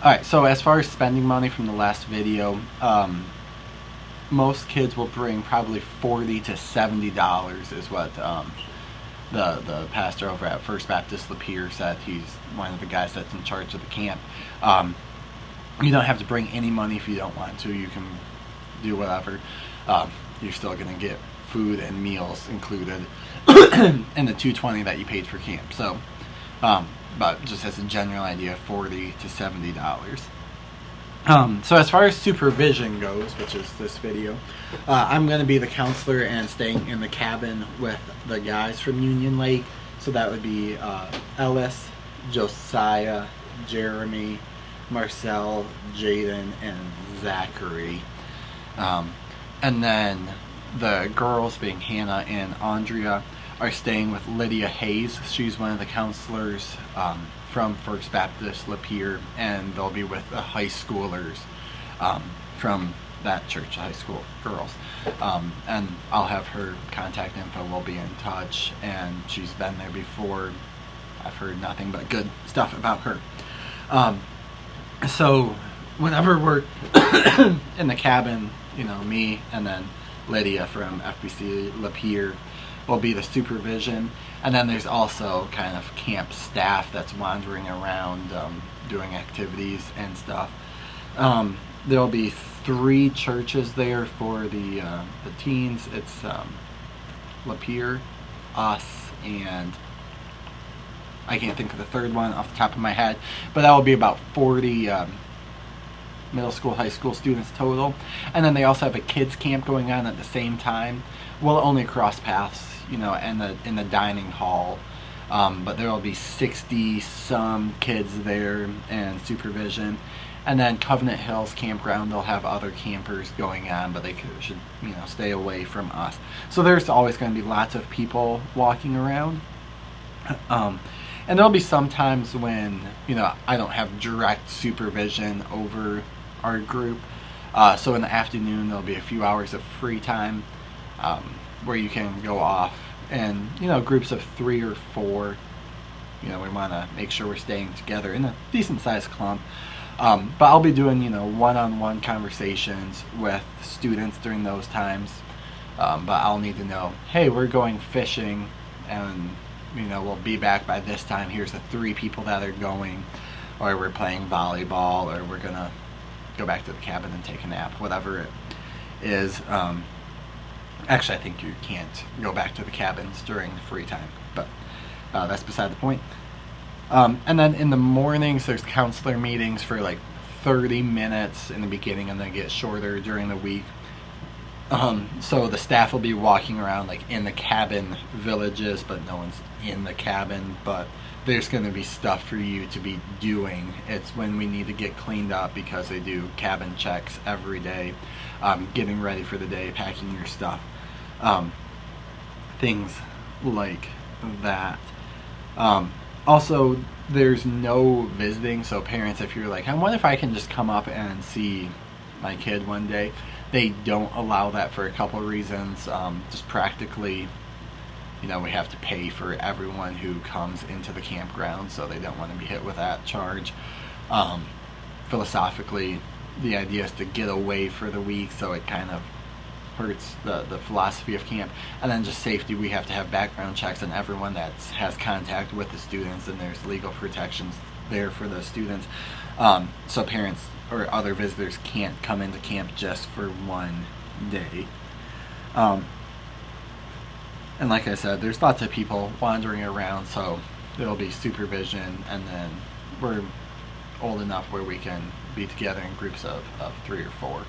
Alright, so as far as spending money from the last video, most kids will bring probably $40 to $70 is what the pastor over at First Baptist Lapeer said. He's one of the guys that's in charge of the camp. You don't have to bring any money if you don't want to. You can do whatever. You're still going to get food and meals included in the $220 that you paid for camp. So, but just as a general idea, $40 to $70. So as far as supervision goes, which is this video, I'm going to be the counselor and staying in the cabin with the guys from Union Lake. So that would be Ellis, Josiah, Jeremy, Marcel, Jaden, and Zachary. And then the girls, being Hannah and Andrea, are staying with Lydia Hayes. She's one of the counselors from First Baptist Lapeer, and they'll be with the high schoolers from that church, high school girls. And I'll have her contact info. We'll be in touch, and she's been there before. I've heard nothing but good stuff about her. So whenever we're in the cabin, you know, me and then Lydia from FBC Lapeer will be the supervision, and then there's also kind of camp staff that's wandering around doing activities and stuff. There'll be 3 churches there for the teens. It's Lapeer, us, and I can't think of the third one off the top of my head, but that will be about 40 middle school, high school students total. And then they also have a kids camp going on at the same time. We'll only cross paths, you know, in the dining hall, but there will be 60 some kids there and supervision. And then Covenant Hills Campground, they'll have other campers going on, but they should, you know, stay away from us. So there's always going to be lots of people walking around. And there'll be some times when, you know, I don't have direct supervision over our group. So in the afternoon, there'll be a few hours of free time where you can go off. And, you know, groups of 3 or 4, you know, we want to make sure we're staying together in a decent-sized clump. But I'll be doing, you know, one-on-one conversations with students during those times. But I'll need to know, hey, we're going fishing, and you know, we'll be back by this time. Here's the 3 people that are going, or we're playing volleyball, or we're gonna go back to the cabin and take a nap, whatever it is. Actually, I think you can't go back to the cabins during free time, but that's beside the point. And then in the mornings, there's counselor meetings for like 30 minutes in the beginning, and then get shorter during the week. So the staff will be walking around like in the cabin villages, but no one's in the cabin, but there's going to be stuff for you to be doing. It's when we need to get cleaned up, because they do cabin checks every day, getting ready for the day, packing your stuff, things like that. Also, there's no visiting, so parents, if you're like, I wonder if I can just come up and see my kid one day, they don't allow that for a couple of reasons. Just practically, you know, we have to pay for everyone who comes into the campground, so they don't want to be hit with that charge. Philosophically, the idea is to get away for the week, so it kind of hurts the philosophy of camp. And then just safety, we have to have background checks on everyone that has contact with the students, and there's legal protections there for the students. So parents or other visitors can't come into camp just for one day. And like I said, there's lots of people wandering around, so there'll be supervision, and then we're old enough where we can be together in groups of 3 or 4.